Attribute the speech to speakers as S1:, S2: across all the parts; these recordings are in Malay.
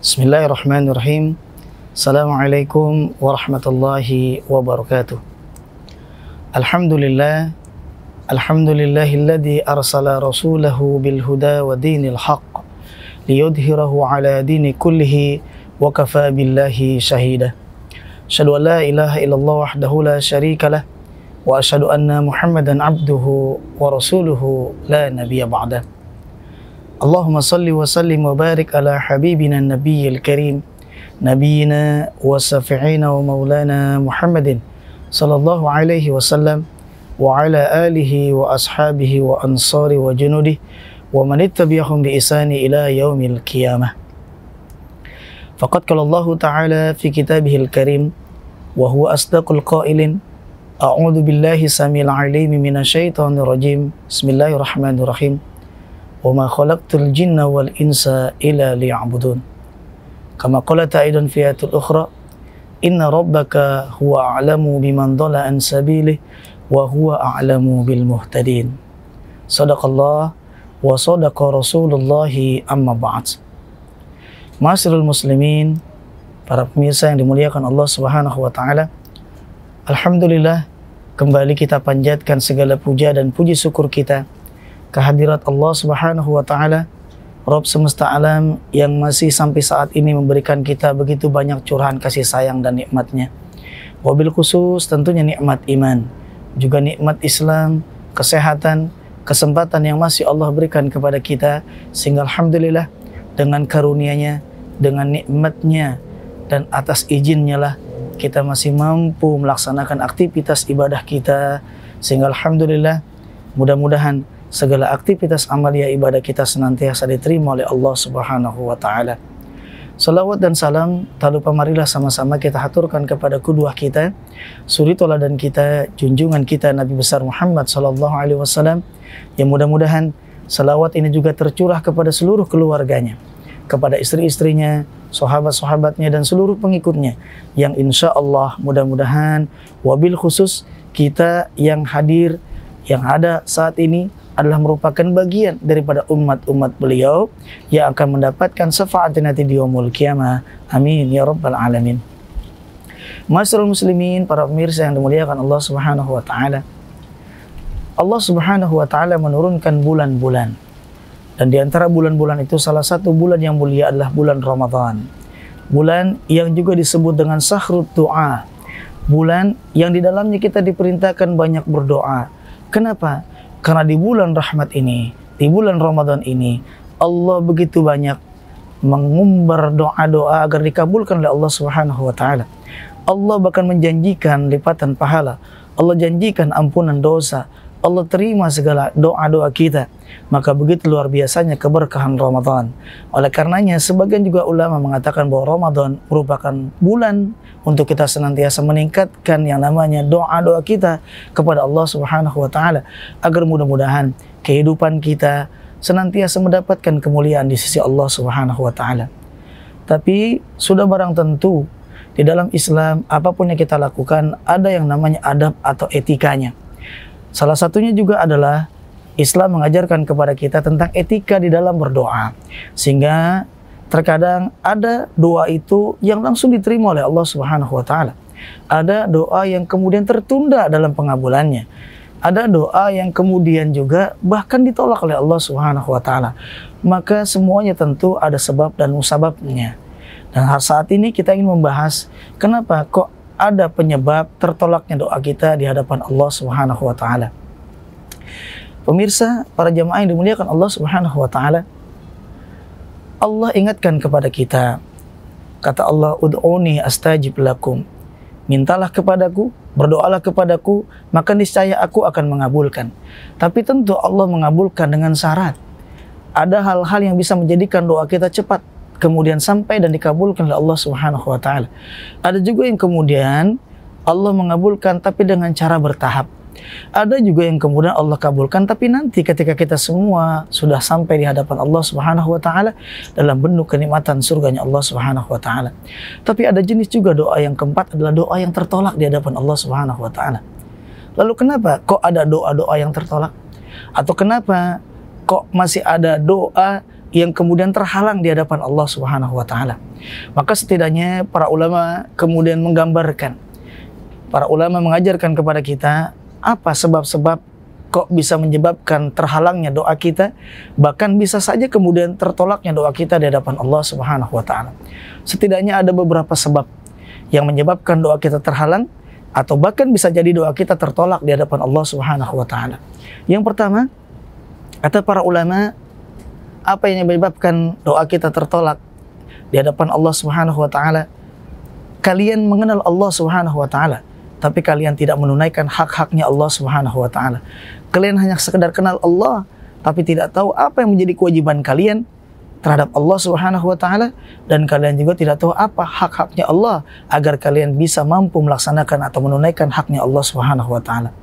S1: Bismillahirrahmanirrahim. Assalamualaikum warahmatullahi wabarakatuh. Alhamdulillah. Alhamdulillahilladzi arsala rasulahu bil huda wa dinil haqq liyudhhirahu ala dini kullihi wa kafa billahi shahida. Asyhadu an la ilaha illallah wahdahu la syarika lah wa asyhadu anna Muhammadan abduhu wa rasuluhu la nabiyya ba'dah. Allahumma salli wa sallim wa barik ala habibina nabiyyil karim nabiyina wa safi'ina wa maulana Muhammadin sallallahu alaihi wasallam wa ala alihi wa ashabihi wa ansari wa junudi wa man ittabi'ahum bi ihsani ila yaumil qiyamah. Faqad qala Allah ta'ala fi kitabihil karim wa huwa asdaqul qailin a'udzu billahi samil alim minasyaitonir rajim. Bismillahirrahmanirrahim. Wa ma khalaqtul jinna wal insa illa liya'budun. Kama qala ta'idun fi ayatil ukhra, inna rabbaka huwa a'lamu biman dhalla an sabilihi wa huwa a'lamu bil muhtadin. Shadaqallah wa shadaqa Rasulullah amma ba'd. Ma'asyiral muslimin, para pemirsa yang dimuliakan Allah Subhanahu wa taala. Alhamdulillah, kembali kita panjatkan segala puja dan puji syukur kita kehadirat Allah Subhanahu wa taala, Rabb semesta alam yang masih sampai saat ini memberikan kita begitu banyak curahan kasih sayang dan nikmatnya. Wabil khusus tentunya nikmat iman, juga nikmat Islam, kesehatan, kesempatan yang masih Allah berikan kepada kita, sehingga alhamdulillah dengan karunia-Nya, dengan nikmatnya dan atas izinnya lah kita masih mampu melaksanakan aktivitas ibadah kita, sehingga alhamdulillah mudah-mudahan segala aktivitas amalia ibadah kita senantiasa diterima oleh Allah Subhanahu wa taala. Salawat dan salam tak lupa marilah sama-sama kita haturkan kepada qudwah kita, suri teladan kita, junjungan kita Nabi besar Muhammad sallallahu alaihi wasallam, yang mudah-mudahan salawat ini juga tercurah kepada seluruh keluarganya, kepada istri-istrinya, sahabat-sahabatnya dan seluruh pengikutnya, yang insya Allah mudah-mudahan wabil khusus kita yang hadir, yang ada saat ini adalah merupakan bagian daripada umat-umat beliau yang akan mendapatkan syafaat nanti di yaumul qiyamah. Amin ya rabbal alamin. Ma'asyiral muslimin, para pemirsa yang dimuliakan Allah Subhanahu wa taala. Allah Subhanahu wa taala menurunkan bulan-bulan. Dan di antara bulan-bulan itu salah satu bulan yang mulia adalah bulan Ramadan. Bulan yang juga disebut dengan syahrut du'a. Bulan yang di dalamnya kita diperintahkan banyak berdoa. Kenapa? Karena di bulan rahmat ini, di bulan Ramadan ini, Allah begitu banyak mengumbar doa-doa agar dikabulkan oleh Allah Subhanahu wa taala. Allah bahkan menjanjikan lipatan pahala. Allah janjikan ampunan dosa. Allah terima segala doa-doa kita. Maka begitu luar biasanya keberkahan Ramadan. Oleh karenanya sebagian juga ulama mengatakan bahwa Ramadan merupakan bulan untuk kita senantiasa meningkatkan yang namanya doa-doa kita kepada Allah Subhanahu wa taala, agar mudah-mudahan kehidupan kita senantiasa mendapatkan kemuliaan di sisi Allah Subhanahu wa taala. Tapi sudah barang tentu di dalam Islam apapun yang kita lakukan ada yang namanya adab atau etikanya. Salah satunya juga adalah Islam mengajarkan kepada kita tentang etika di dalam berdoa, sehingga terkadang ada doa itu yang langsung diterima oleh Allah Subhanahu wa taala. Ada doa yang kemudian tertunda dalam pengabulannya. Ada doa yang kemudian juga bahkan ditolak oleh Allah Subhanahu wa taala. Maka semuanya tentu ada sebab dan musababnya. Dan saat ini kita ingin membahas kenapa kok ada penyebab tertolaknya doa kita di hadapan Allah Subhanahu wa taala. Pemirsa, para jamaah yang dimuliakan Allah Subhanahu wa taala, Allah ingatkan kepada kita, kata Allah, ud'uni astajib lakum. Mintalah kepadaku, berdoalah kepadaku, maka niscaya aku akan mengabulkan. Tapi tentu Allah mengabulkan dengan syarat. Ada hal-hal yang bisa menjadikan doa kita cepat kemudian sampai dan dikabulkan oleh Allah Subhanahu wa taala. Ada juga yang kemudian Allah mengabulkan tapi dengan cara bertahap. Ada juga yang kemudian Allah kabulkan tapi nanti ketika kita semua sudah sampai di hadapan Allah Subhanahu wa taala dalam bentuk kenikmatan surganya Allah Subhanahu wa taala. Tapi ada jenis juga doa yang keempat adalah doa yang tertolak di hadapan Allah Subhanahu wa taala. Lalu kenapa kok ada doa-doa yang tertolak? Atau kenapa kok masih ada doa yang kemudian terhalang di hadapan Allah Subhanahu wa taala. Maka setidaknya para ulama kemudian menggambarkan, para ulama mengajarkan kepada kita apa sebab-sebab kok bisa menyebabkan terhalangnya doa kita, bahkan bisa saja kemudian tertolaknya doa kita di hadapan Allah Subhanahu wa taala. Setidaknya ada beberapa sebab yang menyebabkan doa kita terhalang atau bahkan bisa jadi doa kita tertolak di hadapan Allah Subhanahu wa taala. Yang pertama, kata para ulama, apa yang menyebabkan doa kita tertolak di hadapan Allah Subhanahu wa taala? Kalian mengenal Allah Subhanahu wa taala, tapi kalian tidak menunaikan hak-haknya Allah Subhanahu wa taala. Kalian hanya sekedar kenal Allah, tapi tidak tahu apa yang menjadi kewajiban kalian terhadap Allah Subhanahu wa taala, dan kalian juga tidak tahu apa hak-haknya Allah agar kalian bisa mampu melaksanakan atau menunaikan haknya Allah Subhanahu wa taala.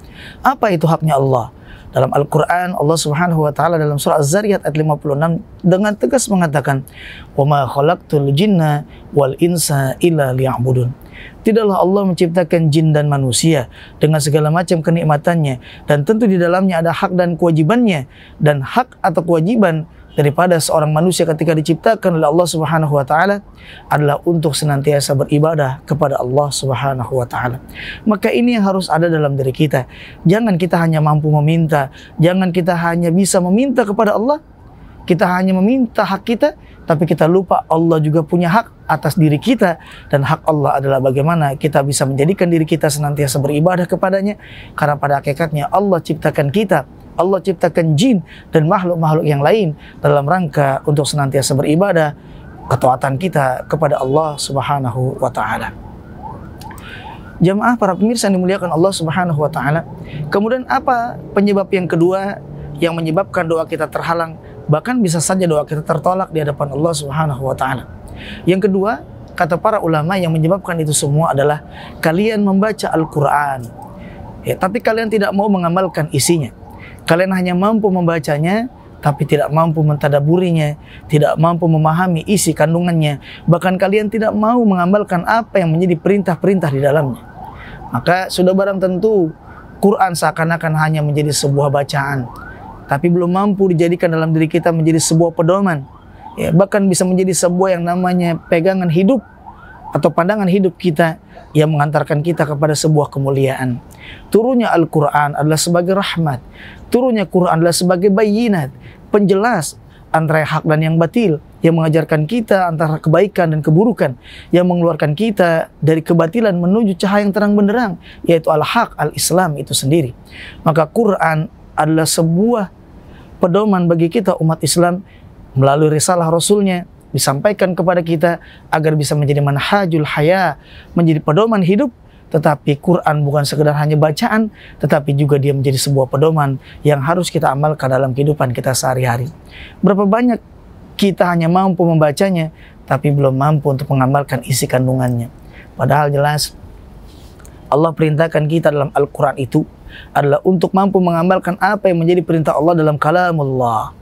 S1: Apa itu haknya Allah? Dalam Al-Quran, Allah Subhanahu wa taala dalam surah Az-Zariyat ayat 56 dengan tegas mengatakan, "Wa ma khalaqtul jinna wal insa illa liya'budun." Tidaklah Allah menciptakan jin dan manusia dengan segala macam kenikmatannya, dan tentu di dalamnya ada hak dan kewajibannya, dan hak atau kewajiban daripada seorang manusia ketika diciptakan oleh Allah Subhanahu wa taala adalah untuk senantiasa beribadah kepada Allah Subhanahu wa taala. Maka ini yang harus ada dalam diri kita. Jangan kita hanya mampu meminta, jangan kita hanya bisa meminta kepada Allah, kita hanya meminta hak kita, tapi kita lupa Allah juga punya hak atas diri kita, dan hak Allah adalah bagaimana kita bisa menjadikan diri kita senantiasa beribadah kepadanya, karena pada hakikatnya Allah ciptakan kita, Allah ciptakan jin dan makhluk-makhluk yang lain dalam rangka untuk senantiasa beribadah, ketaatan kita kepada Allah Subhanahu wa taala. Jamaah para pemirsa yang dimuliakan Allah Subhanahu wa taala, kemudian apa penyebab yang kedua yang menyebabkan doa kita terhalang, bahkan bisa saja doa kita tertolak di hadapan Allah Subhanahu wa taala? Yang kedua, kata para ulama, yang menyebabkan itu semua adalah kalian membaca Al-Quran, ya, tapi kalian tidak mau mengamalkan isinya. Kalian hanya mampu membacanya, tapi tidak mampu mentadaburinya, tidak mampu memahami isi kandungannya, bahkan kalian tidak mau mengamalkan apa yang menjadi perintah-perintah di dalamnya. Maka sudah barang tentu Quran seakan-akan hanya menjadi sebuah bacaan, tapi belum mampu dijadikan dalam diri kita menjadi sebuah pedoman, ya, bahkan bisa menjadi sebuah yang namanya pegangan hidup atau pandangan hidup kita yang mengantarkan kita kepada sebuah kemuliaan. Turunnya Al-Quran adalah sebagai rahmat, turunnya Quran adalah sebagai bayinat, penjelas antara hak dan yang batil, yang mengajarkan kita antara kebaikan dan keburukan, yang mengeluarkan kita dari kebatilan menuju cahaya yang terang benderang, yaitu al-haq, al-Islam itu sendiri. Maka Quran adalah sebuah pedoman bagi kita umat Islam, melalui risalah Rasulnya disampaikan kepada kita agar bisa menjadi manhajul haya, menjadi pedoman hidup. Tetapi Quran bukan sekedar hanya bacaan, tetapi juga dia menjadi sebuah pedoman yang harus kita amalkan dalam kehidupan kita sehari-hari. Berapa banyak kita hanya mampu membacanya, tapi belum mampu untuk mengamalkan isi kandungannya. Padahal jelas Allah perintahkan kita dalam Al-Quran itu adalah untuk mampu mengamalkan apa yang menjadi perintah Allah dalam kalamullah.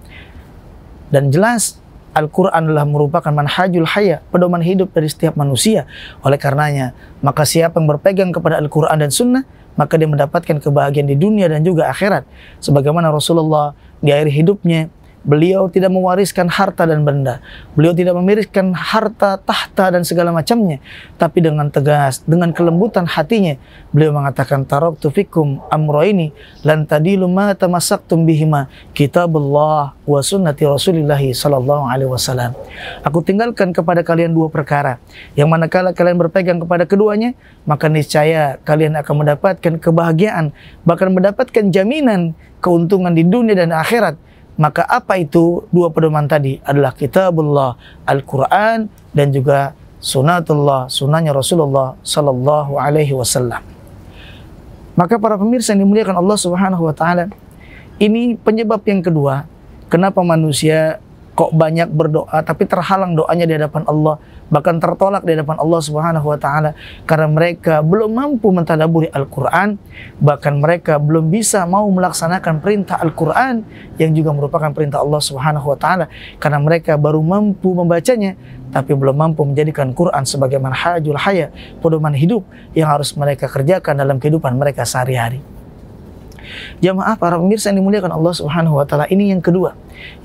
S1: Dan jelas Al-Quran adalah merupakan manhajul haya, pedoman hidup dari setiap manusia. Oleh karenanya, maka siapa yang berpegang kepada Al-Quran dan Sunnah, maka dia mendapatkan kebahagiaan di dunia dan juga akhirat. Sebagaimana Rasulullah di akhir hidupnya, beliau tidak mewariskan harta dan benda. Beliau tidak mewariskan harta, tahta dan segala macamnya. Tapi dengan tegas, dengan kelembutan hatinya, beliau mengatakan, taraktu fikum amroini lan tadilu ma tamassaktum bihima kitabullah wa sunnati rasulillahi sallallahu alaihi wasallam. Aku tinggalkan kepada kalian dua perkara, yang manakala kalian berpegang kepada keduanya, maka niscaya kalian akan mendapatkan kebahagiaan, bahkan mendapatkan jaminan keuntungan di dunia dan akhirat. Maka apa itu dua pedoman tadi? Adalah kitabullah, Al-Quran, dan juga sunnatullah, sunnahnya Rasulullah sallallahu alaihi wasallam. Maka para pemirsa yang dimuliakan Allah Subhanahu wa taala, ini penyebab yang kedua kenapa manusia kok banyak berdoa tapi terhalang doanya di hadapan Allah, bahkan tertolak di hadapan Allah Subhanahu wa taala, karena mereka belum mampu mentadaburi Al-Quran, bahkan mereka belum bisa mau melaksanakan perintah Al-Quran yang juga merupakan perintah Allah Subhanahu wa taala, karena mereka baru mampu membacanya tapi belum mampu menjadikan Quran sebagai manhajul haya, pedoman hidup yang harus mereka kerjakan dalam kehidupan mereka sehari-hari. Jamaah para pemirsa yang dimuliakan Allah Subhanahu wa taala, ini yang kedua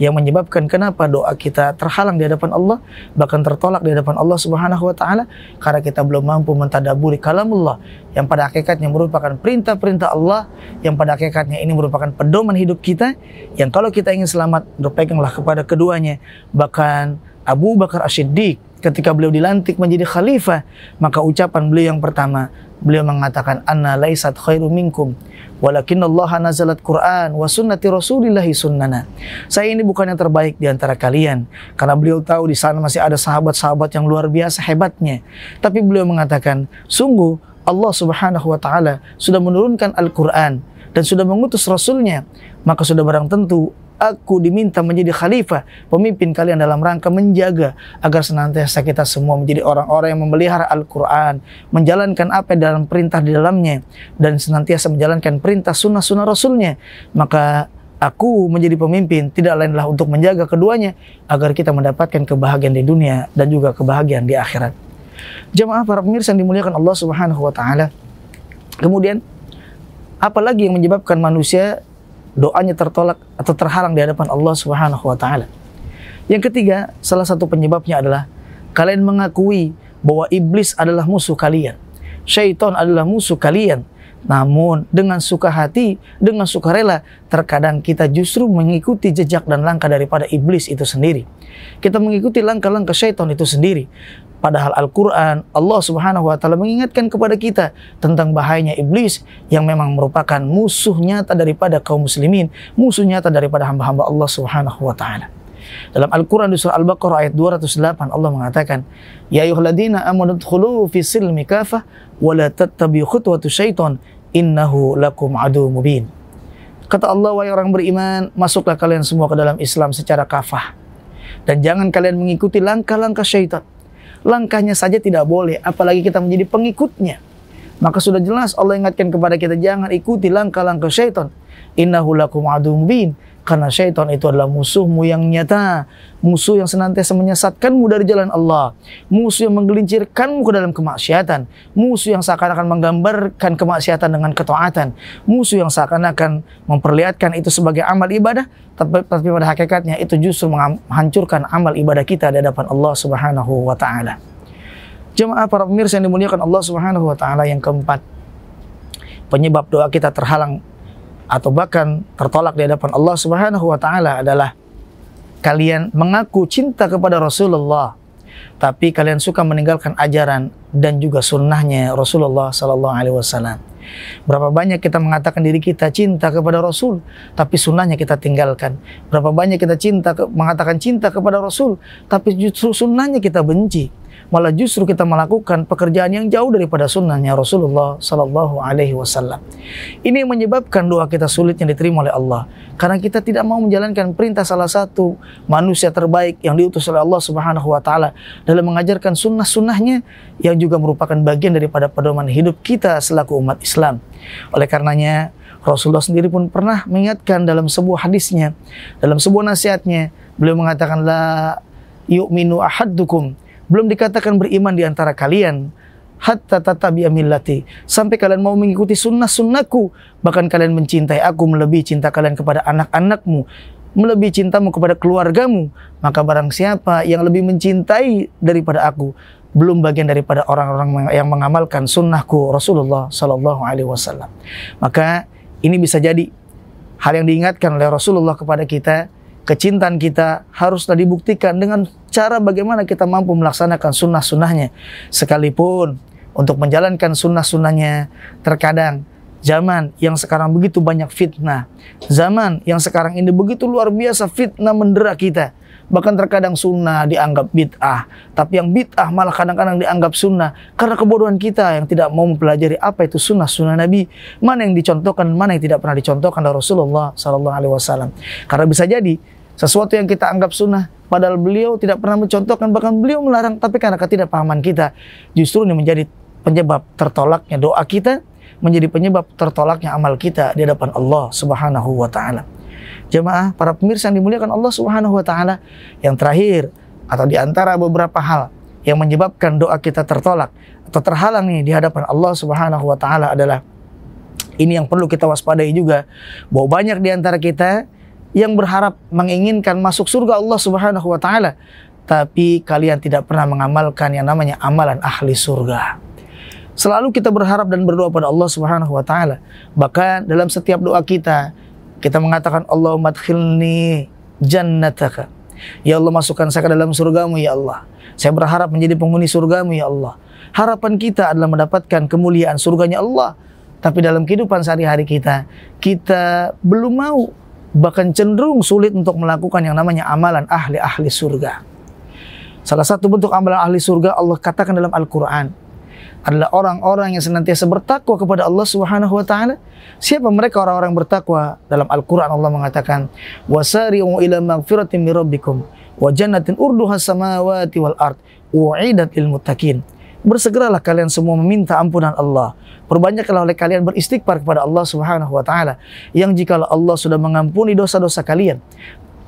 S1: yang menyebabkan kenapa doa kita terhalang di hadapan Allah, bahkan tertolak di hadapan Allah Subhanahu wa taala, karena kita belum mampu mentadaburi kalamullah yang pada hakikatnya merupakan perintah-perintah Allah, yang pada hakikatnya ini merupakan pedoman hidup kita, yang kalau kita ingin selamat berpeganglah kepada keduanya. Bahkan Abu Bakar As-Siddiq ketika beliau dilantik menjadi khalifah, maka ucapan beliau yang pertama, beliau mengatakan, anna laisat khairu minkum walakinallaha nazalat Quran wa sunnati rasulillahi sunnana. Saya ini bukan yang terbaik di antara kalian, karena beliau tahu di sana masih ada sahabat-sahabat yang luar biasa hebatnya. Tapi beliau mengatakan, sungguh Allah Subhanahu wa taala sudah menurunkan Al-Quran dan sudah mengutus Rasulnya, maka sudah barang tentu aku diminta menjadi khalifah, pemimpin kalian dalam rangka menjaga agar senantiasa kita semua menjadi orang-orang yang memelihara Al-Quran, menjalankan apa yang dalam perintah di dalamnya, dan senantiasa menjalankan perintah sunnah-sunnah Rasulnya. Maka aku menjadi pemimpin tidak lainlah untuk menjaga keduanya agar kita mendapatkan kebahagiaan di dunia dan juga kebahagiaan di akhirat. Jamaah para pemirsa yang dimuliakan Allah Subhanahu wa taala. Kemudian apalagi yang menyebabkan manusia doanya tertolak atau terhalang di hadapan Allah Subhanahu wa taala? Yang ketiga, salah satu penyebabnya adalah kalian mengakui bahwa iblis adalah musuh kalian, syaitan adalah musuh kalian. Namun dengan suka hati, dengan sukarela, terkadang kita justru mengikuti jejak dan langkah daripada iblis itu sendiri. Kita mengikuti langkah-langkah syaitan itu sendiri. Padahal Al-Quran, Allah Subhanahu wa taala mengingatkan kepada kita tentang bahayanya iblis yang memang merupakan musuh nyata daripada kaum muslimin, musuh nyata daripada hamba-hamba Allah Subhanahu wa taala. Dalam Al-Quran di surah Al-Baqarah ayat 208, Allah mengatakan, ya ayyuhalladzina amanu dkhulu fi silmi kafah wa la tattabi'u khutuwati syaitan innahu lakum adu mubin. Kata Allah, wahai orang beriman, masuklah kalian semua ke dalam Islam secara kafah, dan jangan kalian mengikuti langkah-langkah syaitan. Langkahnya saja tidak boleh, apalagi kita menjadi pengikutnya. Maka sudah jelas Allah ingatkan kepada kita, jangan ikuti langkah-langkah syaitan. Innahu lakum adu mubin. Karena syaitan itu adalah musuhmu yang nyata, musuh yang senantiasa menyesatkanmu dari jalan Allah, musuh yang menggelincirkanmu ke dalam kemaksiatan, musuh yang seakan-akan menggambarkan kemaksiatan dengan ketaatan, musuh yang seakan-akan memperlihatkan itu sebagai amal ibadah, tapi pada hakikatnya itu justru menghancurkan amal ibadah kita di hadapan Allah Subhanahu wa taala. Jemaah para pemirsa yang dimuliakan Allah Subhanahu wa taala, yang keempat, penyebab doa kita terhalang atau bahkan tertolak di hadapan Allah Subhanahu wa taala adalah kalian mengaku cinta kepada Rasulullah, tapi kalian suka meninggalkan ajaran dan juga sunnahnya Rasulullah sallallahu alaihi wasallam. Berapa banyak kita mengatakan diri kita cinta kepada Rasul, tapi sunnahnya kita tinggalkan. Berapa banyak kita mengatakan cinta kepada Rasul, tapi justru sunnahnya kita benci. Malah justru kita melakukan pekerjaan yang jauh daripada sunnahnya Rasulullah sallallahu alaihi wasallam. Ini yang menyebabkan doa kita sulitnya diterima oleh Allah, karena kita tidak mau menjalankan perintah salah satu manusia terbaik yang diutus oleh Allah Subhanahu wa taala dalam mengajarkan sunnah-sunnahnya yang juga merupakan bagian daripada pedoman hidup kita selaku umat Islam. Oleh karenanya Rasulullah sendiri pun pernah mengingatkan dalam sebuah hadisnya, dalam sebuah nasihatnya, beliau mengatakan, la yu'minu ahadukum, belum dikatakan beriman di antara kalian hatta tatabi'a millati, sampai kalian mau mengikuti sunnah-sunnahku, bahkan kalian mencintai aku melebihi cinta kalian kepada anak-anakmu, melebihi cintamu kepada keluargamu. Maka barang siapa yang lebih mencintai daripada aku, belum bagian daripada orang-orang yang mengamalkan sunnahku Rasulullah sallallahu alaihi wasallam. Maka ini bisa jadi hal yang diingatkan oleh Rasulullah kepada kita. Kecintaan kita haruslah dibuktikan dengan cara bagaimana kita mampu melaksanakan sunnah-sunnahnya. Sekalipun untuk menjalankan sunnah-sunnahnya, terkadang zaman yang sekarang begitu banyak fitnah, zaman yang sekarang ini begitu luar biasa fitnah mendera kita. Bahkan terkadang sunnah dianggap bid'ah, tapi yang bid'ah malah kadang-kadang dianggap sunnah, karena kebodohan kita yang tidak mau mempelajari apa itu sunnah-sunnah Nabi, mana yang dicontohkan, mana yang tidak pernah dicontohkan oleh Rasulullah sallallahu alaihi wasallam. Karena bisa jadi sesuatu yang kita anggap sunnah, padahal beliau tidak pernah mencontohkan, bahkan beliau melarang, tapi karena ketidakpahaman kita, justru ini menjadi penyebab tertolaknya doa kita, menjadi penyebab tertolaknya amal kita di hadapan Allah Subhanahu wa taala. Jemaah para pemirsa yang dimuliakan Allah Subhanahu wa taala, yang terakhir atau di antara beberapa hal yang menyebabkan doa kita tertolak atau terhalang nih di hadapan Allah Subhanahu wa taala adalah Ini yang perlu kita waspadai juga, bahwa banyak di antara kita yang berharap menginginkan masuk surga Allah Subhanahu wa taala, tapi kalian tidak pernah mengamalkan yang namanya amalan ahli surga. Selalu kita berharap dan berdoa pada Allah Subhanahu wa taala. Bahkan dalam setiap doa kita mengatakan Allahumma adkhilni jannataka. Ya Allah, masukkan saya ke dalam surgamu ya Allah. Saya berharap menjadi penghuni surgamu ya Allah. Harapan kita adalah mendapatkan kemuliaan surganya Allah. Tapi dalam kehidupan sehari-hari kita belum mau, bahkan cenderung sulit untuk melakukan yang namanya amalan ahli surga. Salah satu bentuk amalan ahli surga Allah katakan dalam Al-Quran adalah orang-orang yang senantiasa bertakwa kepada Allah Subhanahu wa taala. Siapa mereka orang-orang bertakwa? Dalam Al-Quran Allah mengatakan, wasari'u ila magfiratin min rabbikum wa jannatin urduha samawati wal ard u'idat lil muttaqin. Bersegeralah kalian semua meminta ampunan Allah. Perbanyaklah oleh kalian beristighfar kepada Allah Subhanahu wa taala, yang jikalau Allah sudah mengampuni dosa-dosa kalian,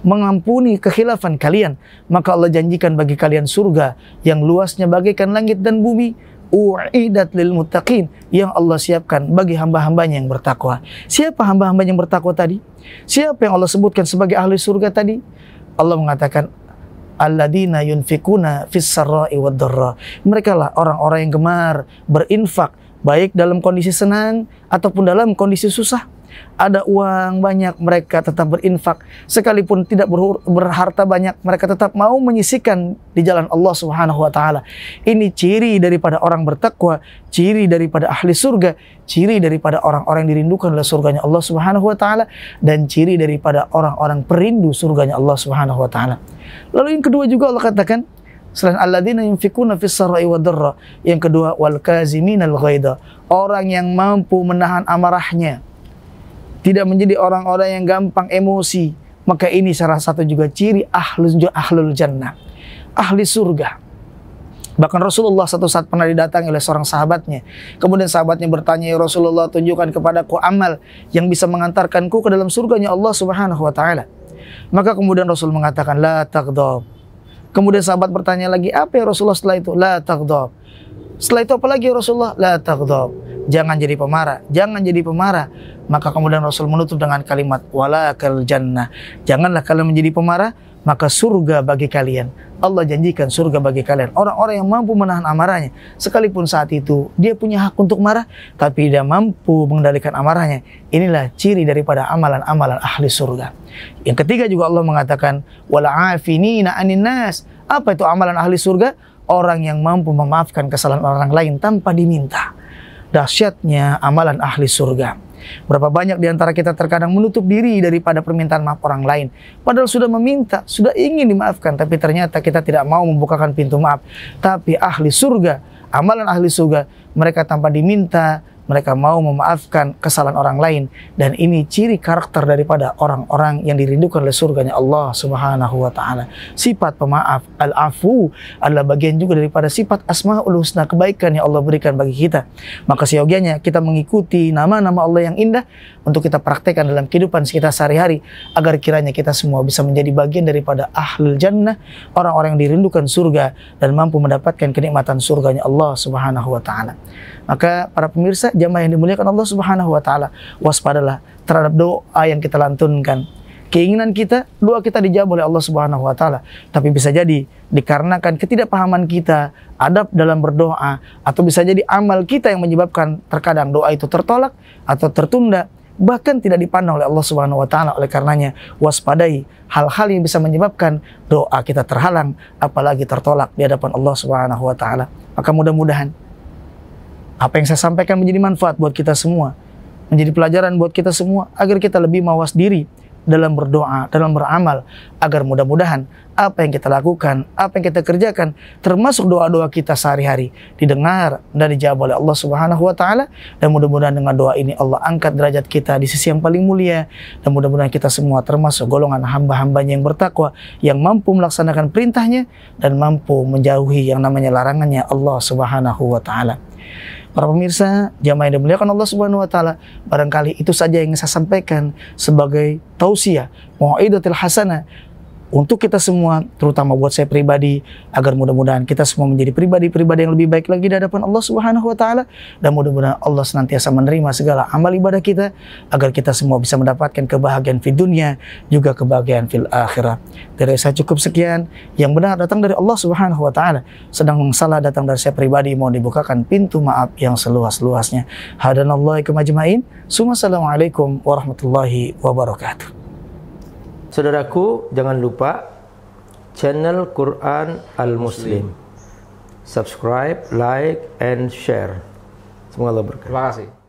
S1: mengampuni kekhilafan kalian, maka Allah janjikan bagi kalian surga yang luasnya bagaikan langit dan bumi, u'idat lil muttaqin, yang Allah siapkan bagi hamba-hambanya yang bertakwa. Siapa hamba-hamba yang bertakwa tadi? Siapa yang Allah sebutkan sebagai ahli surga tadi? Allah mengatakan alladzina yunfikuna fis sarra'i wad dharra. Mereka lah orang-orang yang gemar berinfak, baik dalam kondisi senang ataupun dalam kondisi susah. Ada uang banyak, mereka tetap berinfak. Sekalipun tidak berharta banyak, mereka tetap mau menyisihkan di jalan Allah Subhanahu wa taala. Ini ciri daripada orang bertakwa, ciri daripada ahli surga, ciri daripada orang-orang yang dirindukan oleh surganya Allah Subhanahu wa taala, dan ciri daripada orang-orang perindu surganya Allah Subhanahu wa taala. Lalu yang kedua juga Allah katakan, selain alladzina yunfikuna fis sarra'i wad dharra, yang kedua wal kaziminal ghaidha, orang yang mampu menahan amarahnya, tidak menjadi orang-orang yang gampang emosi. Maka ini salah satu juga ciri ahlul jannah, ahli surga. Bahkan Rasulullah satu saat pernah didatangi oleh seorang sahabatnya. Kemudian sahabatnya bertanya, ya Rasulullah, tunjukkan kepadaku amal yang bisa mengantarkanku ke dalam surganya Allah Subhanahu wa taala. Maka kemudian Rasul mengatakan, la taghdab. Kemudian sahabat bertanya lagi, apa ya Rasulullah setelah itu? La taghdab. Setelah itu apa lagi ya Rasulullah? La taghdab. Jangan jadi pemarah, jangan jadi pemarah. Maka kemudian Rasul menutup dengan kalimat walakal jannah. Janganlah kalian menjadi pemarah, maka surga bagi kalian. Allah janjikan surga bagi kalian. Orang-orang yang mampu menahan amarahnya, sekalipun saat itu dia punya hak untuk marah, tapi dia mampu mengendalikan amarahnya. Inilah ciri daripada amalan-amalan ahli surga. Yang ketiga juga Allah mengatakan wala afinina anin nas. Apa itu amalan ahli surga? Orang yang mampu memaafkan kesalahan orang lain tanpa diminta. Dahsyatnya amalan ahli surga. Berapa banyak di antara kita terkadang menutup diri daripada permintaan maaf orang lain, padahal sudah meminta, sudah ingin dimaafkan, tapi ternyata kita tidak mau membukakan pintu maaf. Tapi ahli surga, amalan ahli surga, mereka tanpa diminta, mereka mau memaafkan kesalahan orang lain. Dan ini ciri karakter daripada orang-orang yang dirindukan oleh surganya Allah Subhanahu wa ta'ala. Sifat pemaaf, al-afu, adalah bagian juga daripada sifat asma'ul husna, kebaikan yang Allah berikan bagi kita. Maka seyogianya kita mengikuti nama-nama Allah yang indah untuk kita praktekkan dalam kehidupan kita sehari-hari, agar kiranya kita semua bisa menjadi bagian daripada ahlul jannah, orang-orang yang dirindukan surga dan mampu mendapatkan kenikmatan surganya Allah Subhanahu wa ta'ala. Maka para pemirsa jamaah yang dimuliakan Allah Subhanahu wa taala, waspadalah terhadap doa yang kita lantunkan. Keinginan kita, doa kita dijawab oleh Allah Subhanahu wa taala, tapi bisa jadi dikarenakan ketidakpahaman kita adab dalam berdoa, atau bisa jadi amal kita yang menyebabkan terkadang doa itu tertolak atau tertunda, bahkan tidak dipandang oleh Allah Subhanahu wa taala. Oleh karenanya waspadai hal-hal yang bisa menyebabkan doa kita terhalang, apalagi tertolak di hadapan Allah Subhanahu wa taala. Maka mudah-mudahan apa yang saya sampaikan menjadi manfaat buat kita semua, menjadi pelajaran buat kita semua, agar kita lebih mawas diri dalam berdoa, dalam beramal, agar mudah-mudahan apa yang kita lakukan, apa yang kita kerjakan, termasuk doa-doa kita sehari-hari, didengar dan dijawab oleh Allah Subhanahu wa taala. Dan mudah-mudahan dengan doa ini Allah angkat derajat kita di sisi yang paling mulia, dan mudah-mudahan kita semua termasuk golongan hamba-hambanya yang bertakwa, yang mampu melaksanakan perintahnya dan mampu menjauhi yang namanya larangannya Allah Subhanahu wa taala. Para pemirsa, jamaah yang dimuliakan Allah Subhanahu wa taala, barangkali itu saja yang saya sampaikan sebagai tausiah, mau'idatul hasanah, untuk kita semua, terutama buat saya pribadi, agar mudah-mudahan kita semua menjadi pribadi-pribadi yang lebih baik lagi di hadapan Allah Subhanahu wa taala, dan mudah-mudahan Allah senantiasa menerima segala amal ibadah kita agar kita semua bisa mendapatkan kebahagiaan di dunia juga kebahagiaan fil akhirah. Dari saya cukup sekian, yang benar datang dari Allah Subhanahu wa taala, sedang yang salah datang dari saya pribadi, mohon dibukakan pintu maaf yang seluas-luasnya. Hadanallahu ajmain. Assalamualaikum warahmatullahi wabarakatuh.
S2: Saudaraku, jangan lupa channel Quran Al-Muslim. Subscribe, like, and share. Semoga Allah berkati.
S3: Terima kasih.